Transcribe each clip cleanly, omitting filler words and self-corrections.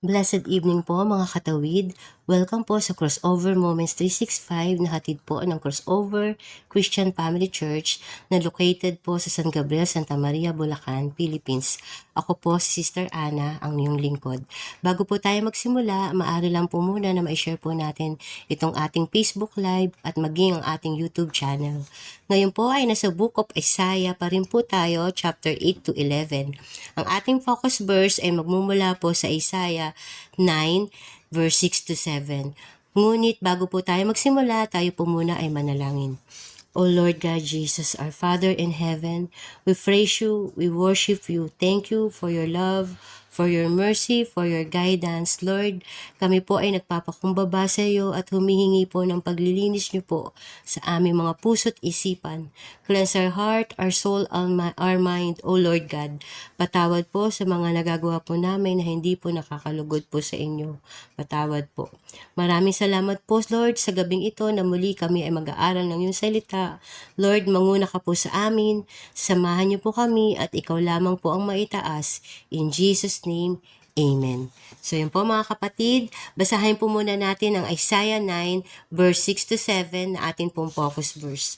Blessed evening po mga katawid. Welcome po sa Crossover Moments 365 na hatid po ng Crossover Christian Family Church na located po sa San Gabriel, Santa Maria, Bulacan, Philippines. Ako po si Sister Ana, ang iyong lingkod. Bago po tayo magsimula, maaari lang po muna na ma-share po natin itong ating Facebook Live at maging ang ating YouTube channel. Ngayon po ay nasa Book of Isaiah pa rin po tayo, chapter 8 to 11. Ang ating focus verse ay magmumula po sa Isaiah 9 verse 6 to 7. Ngunit bago po tayo magsimula, tayo po muna ay manalangin. O Lord God Jesus, our Father in heaven, we praise you, we worship you. Thank you for your love, for your mercy, for your guidance. Lord, kami po ay nagpapakumbaba sa iyo at humihingi po ng paglilinis niyo po sa aming mga puso't isipan. Cleanse our heart, our soul, our mind, O Lord God. Patawad po sa mga nagagawa po namin na hindi po nakakalugod po sa inyo. Patawad po. Maraming salamat po, Lord, sa gabing ito na muli kami ay mag-aaral ng iyong salita. Lord, manguna ka po sa amin. Samahan niyo po kami at ikaw lamang po ang maitaas. In Jesus' name, Amen. So yun po mga kapatid, basahin po muna natin ang Isaiah 9 verse 6 to 7 na ating pong focus verse.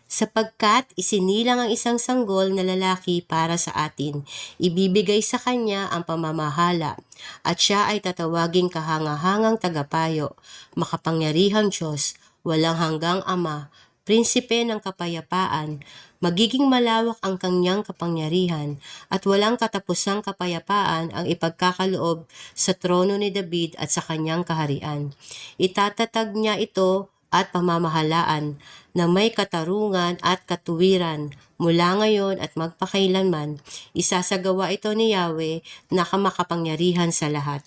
Sapagkat isinilang ang isang sanggol na lalaki para sa atin, ibibigay sa kanya ang pamamahala, at siya ay tatawaging kahangahangang tagapayo, makapangyarihang Diyos, walang hanggang Ama, prinsipe ng kapayapaan. Magiging malawak ang kanyang kapangyarihan at walang katapusang kapayapaan ang ipagkakaloob sa trono ni David at sa kanyang kaharian. Itatatag niya ito at pamamahalaan na may katarungan at katuwiran mula ngayon at magpakailanman. Isasagawa ito ni Yahweh na makapangyarihan sa lahat.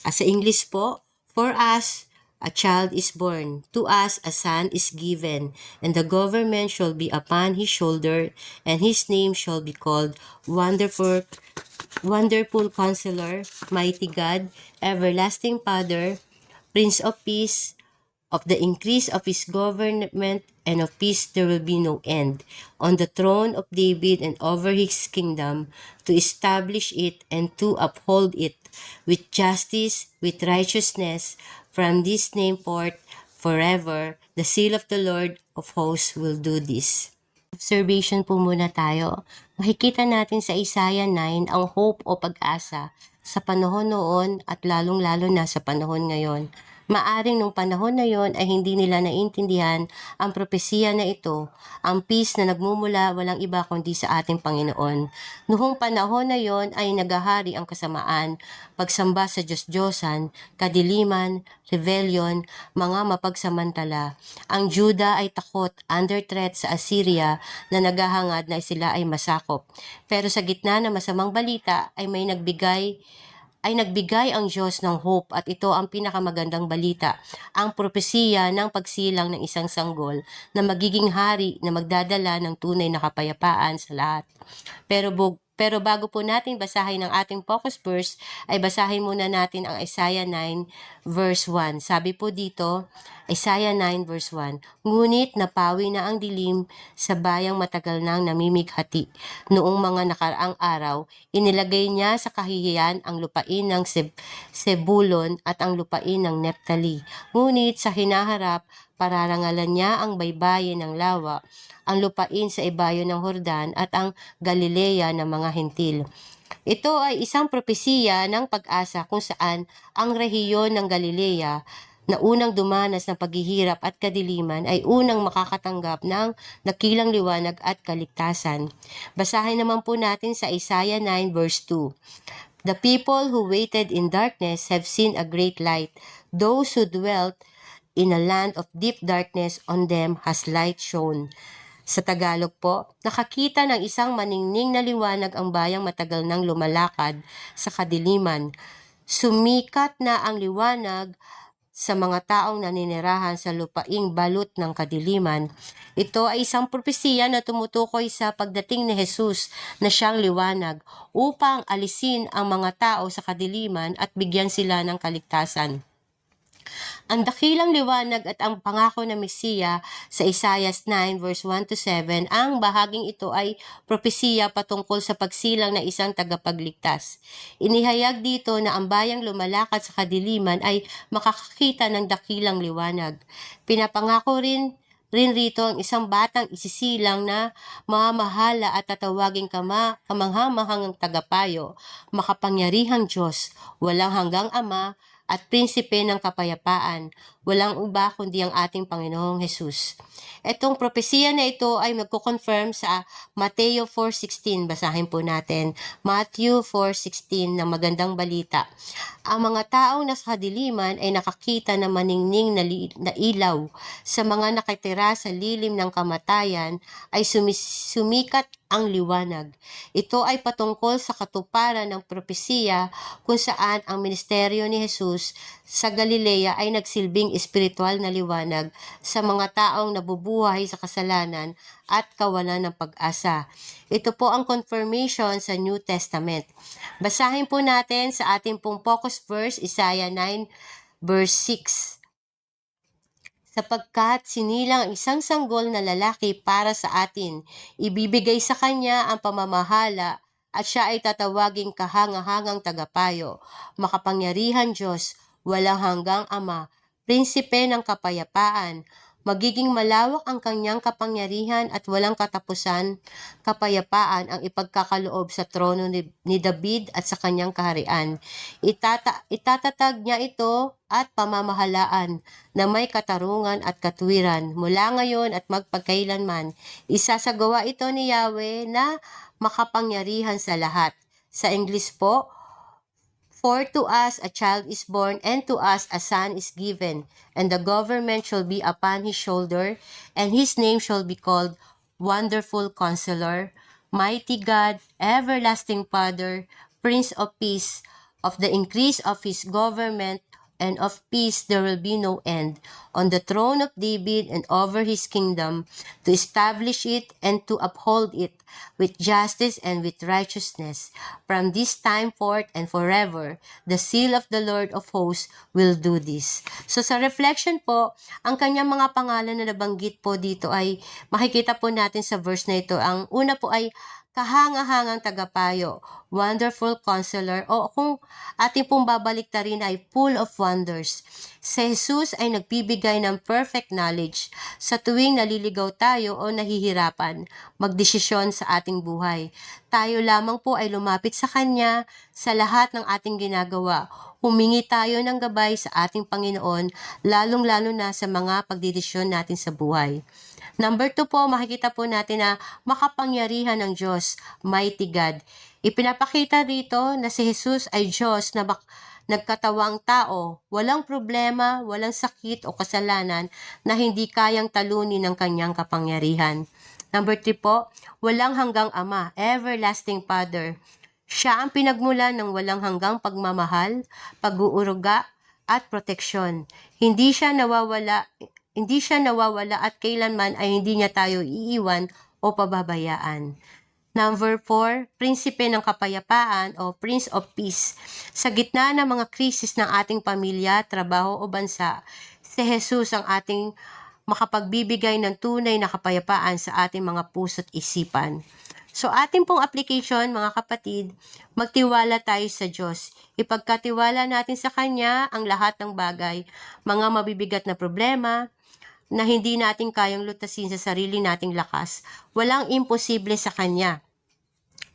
Sa English po, for us a child is born, to us a son is given, and the government shall be upon his shoulder, and his name shall be called Wonderful Counselor, Mighty God, Everlasting Father, Prince of Peace. Of the increase of his government and of peace there will be no end, on the throne of David and over his kingdom, to establish it and to uphold it with justice, with righteousness, from this name forth forever. The seal of the Lord of hosts will do this. Observation po muna tayo. Makikita natin sa Isaiah 9 ang hope o pag-asa sa panahon noon at lalong-lalo na sa panahon ngayon. Maaring nung panahon na yon ay hindi nila naintindihan ang propesiya na ito, ang peace na nagmumula walang iba kundi sa ating Panginoon. Noong panahon na yon ay nagahari ang kasamaan, pagsamba sa Diyos-Diyosan, kadiliman, rebellion, mga mapagsamantala. Ang Juda ay takot, under threat sa Assyria na naghahangad na sila ay masakop. Pero sa gitna ng masamang balita ay nagbigay ang Diyos ng hope at ito ang pinakamagandang balita, ang propesiya ng pagsilang ng isang sanggol na magiging hari na magdadala ng tunay na kapayapaan sa lahat. Pero bago po natin basahin ang ating focus verse, ay basahin muna natin ang Isaiah 9 verse 1. Sabi po dito, Isaiah 9 verse 1, ngunit napawi na ang dilim sa bayang matagal nang namimighati. Noong mga nakaraang araw, inilagay niya sa kahihiyan ang lupain ng Sebulon at ang lupain ng Neptali. Ngunit sa hinaharap, pararangalan niya ang baybayin ng lawa, ang lupain sa ibayo ng Hordan at ang Galilea ng mga hentil. Ito ay isang propesiya ng pag-asa kung saan ang rehiyon ng Galilea na unang dumanas ng paghihirap at kadiliman ay unang makakatanggap ng dakilang liwanag at kaligtasan. Basahin naman po natin sa Isaiah 9 verse 2. The people who waited in darkness have seen a great light. Those who dwelt in a land of deep darkness, on them has light shone. Sa Tagalog po, nakakita ng isang maningning na liwanag ang bayang matagal nang lumalakad sa kadiliman. Sumikat na ang liwanag sa mga taong naninirahan sa lupaing balot ng kadiliman. Ito ay isang propesiya na tumutukoy sa pagdating ni Jesus na siyang liwanag upang alisin ang mga tao sa kadiliman at bigyan sila ng kaligtasan. Ang dakilang liwanag at ang pangako ng Mesiya sa Isaiah 9 verse 1 to 7, ang bahaging ito ay propesiya patungkol sa pagsilang na isang tagapagligtas. Inihayag dito na ang bayang lumalakad sa kadiliman ay makakakita ng dakilang liwanag. Pinapangako rin rito ang isang batang isisilang na mamahala at tatawaging kamanghamanghang tagapayo, makapangyarihang Diyos, walang hanggang Ama, at prinsipe ng kapayapaan, walang iba kundi ang ating Panginoong Hesus. Itong propesiya na ito ay magko-confirm sa Mateo 4:16. Basahin po natin. Matthew 4:16 ng magandang balita. Ang mga taong nasa kadiliman ay nakakita ng maningning na ilaw. Sa mga nakatira sa lilim ng kamatayan ay sumikat ang liwanag. Ito ay patungkol sa katuparan ng propesiya kung saan ang ministeryo ni Jesus sa Galilea ay nagsilbing espiritual na liwanag sa mga taong nabubuhay sa kasalanan at kawalan ng pag-asa. Ito po ang confirmation sa New Testament. Basahin po natin sa ating pong focus verse, Isaiah 9 verse 6. Sapagkat sinilang ang isang sanggol na lalaki para sa atin, ibibigay sa kanya ang pamamahala at siya ay tatawaging kahangahangang tagapayo, makapangyarihan Diyos, walang hanggang Ama, prinsipe ng kapayapaan. Magiging malawak ang kanyang kapangyarihan at walang katapusan, kapayapaan ang ipagkakaloob sa trono ni David at sa kanyang kaharian. Itatatag niya ito at pamamahalaan na may katarungan at katuwiran mula ngayon at magpagkailanman. Isasagawa ito ni Yahweh na makapangyarihan sa lahat. Sa English po, for to us a child is born, and to us a son is given, and the government shall be upon his shoulder, and his name shall be called Wonderful Counselor, Mighty God, Everlasting Father, Prince of Peace. Of the increase of his government and of peace there will be no end, on the throne of David and over his kingdom, to establish it and to uphold it with justice and with righteousness. From this time forth and forever, the seal of the Lord of hosts will do this. So sa reflection po, ang kanyang mga pangalan na nabanggit po dito ay makikita po natin sa verse na ito. Ang una po ay kahangahangang tagapayo, Wonderful Counselor, o kung ating pong babaliktarin ay full of wonders. Si Jesus ay nagbibigay ng perfect knowledge sa tuwing naliligaw tayo o nahihirapan magdesisyon sa ating buhay. Tayo lamang po ay lumapit sa Kanya sa lahat ng ating ginagawa. Humingi tayo ng gabay sa ating Panginoon, lalong-lalo na sa mga pagdidesisyon natin sa buhay. Number 2 po, makikita po natin na makapangyarihan ng Diyos, Mighty God. Ipinapakita dito na si Jesus ay Diyos na nagkatawang tao, walang problema, walang sakit o kasalanan na hindi kayang talunin ng kanyang kapangyarihan. Number 3 po, walang hanggang Ama, Everlasting Father. Siya ang pinagmulan ng walang hanggang pagmamahal, pag-uuruga at proteksyon. Hindi siya nawawala at kailanman ay hindi niya tayo iiwan o pababayaan. Number 4, prinsipe ng kapayapaan o Prince of Peace. Sa gitna ng mga krisis ng ating pamilya, trabaho o bansa, si Jesus ang ating makapagbibigay ng tunay na kapayapaan sa ating mga puso't isipan. So ating pong application, mga kapatid, magtiwala tayo sa Diyos. Ipagkatiwala natin sa Kanya ang lahat ng bagay, mga mabibigat na problema na hindi natin kayang lutasin sa sarili nating lakas. Walang imposible sa Kanya.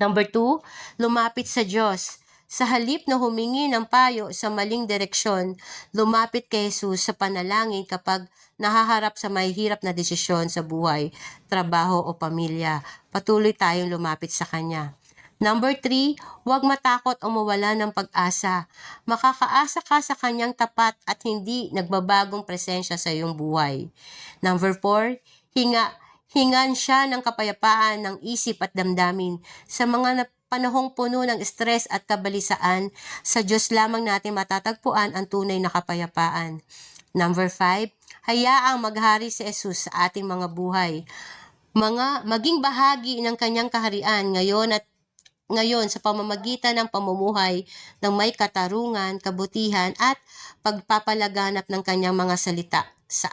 Number 2, lumapit sa Diyos. Sa halip na humingi ng payo sa maling direksyon, lumapit kay Jesus sa panalangin kapag nahaharap sa mahihirap na desisyon sa buhay, trabaho o pamilya. Patuloy tayong lumapit sa Kanya. Number 3, huwag matakot o mawala ng pag-asa. Makakaasa ka sa Kanyang tapat at hindi nagbabagong presensya sa iyong buhay. Number 4, hingan siya ng kapayapaan ng isip at damdamin. Sa mga panahong puno ng stress at kabalisaan, sa Diyos lamang natin matatagpuan ang tunay na kapayapaan. Number 5, hayaang maghari si Jesus sa ating mga buhay. Maging bahagi ng Kanyang kaharian ngayon at ngayon sa pamamagitan ng pamumuhay ng may katarungan, kabutihan at pagpapalaganap ng kanyang mga salita sa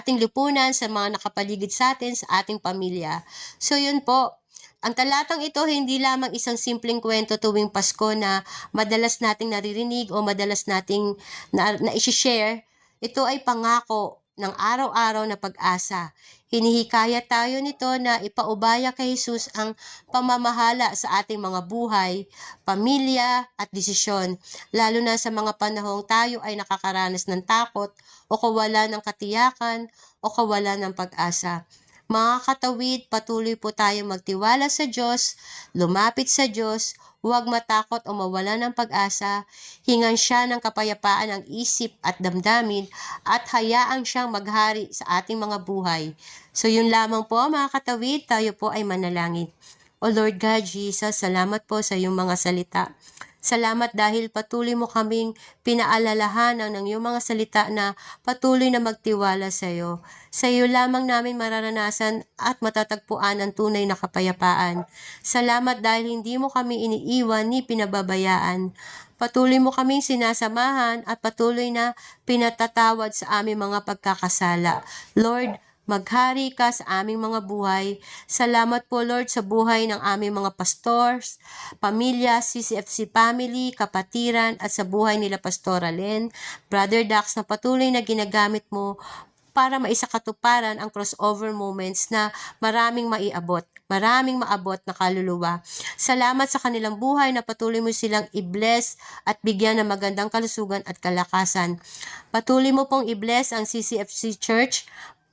ating lipunan, sa mga nakapaligid sa atin, sa ating pamilya. So yun po, ang talatang ito hindi lamang isang simpleng kwento tuwing Pasko na madalas nating naririnig o madalas nating na-share. Ito ay pangako ng araw-araw na pag-asa. Hinihikayat tayo nito na ipaubaya kay Jesus ang pamamahala sa ating mga buhay, pamilya at desisyon, lalo na sa mga panahong tayo ay nakakaranas ng takot o kawalan ng katiyakan o kawalan ng pag-asa. Mga katawid, patuloy po tayong magtiwala sa Diyos, lumapit sa Diyos, huwag matakot o mawala ng pag-asa, hingan siya ng kapayapaan ng isip at damdamin at hayaan siyang maghari sa ating mga buhay. So yun lamang po mga katawid, tayo po ay manalangin. O Lord God Jesus, salamat po sa iyong mga salita. Salamat dahil patuloy mo kaming pinaalalahanan ng iyong mga salita na patuloy na magtiwala sa iyo. Sa iyo lamang namin mararanasan at matatagpuan ang tunay na kapayapaan. Salamat dahil hindi mo kami iniiwan ni pinababayaan. Patuloy mo kaming sinasamahan at patuloy na pinatatawad sa aming mga pagkakasala. Lord, maghari ka sa aming mga buhay. Salamat po Lord sa buhay ng aming mga pastors, pamilya, CCFC family, kapatiran at sa buhay nila Pastora Len, Brother Dax na patuloy na ginagamit mo para maisakatuparan ang crossover moments na maraming maabot na kaluluwa. Salamat sa kanilang buhay na patuloy mo silang i-bless at bigyan ng magandang kalusugan at kalakasan. Patuloy mo pong i-bless ang CCFC Church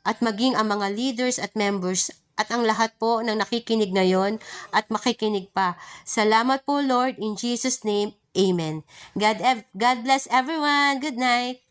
at maging ang mga leaders at members at ang lahat po ng nakikinig ngayon at makikinig pa. Salamat po Lord, in Jesus' name, Amen. God bless everyone. Good night.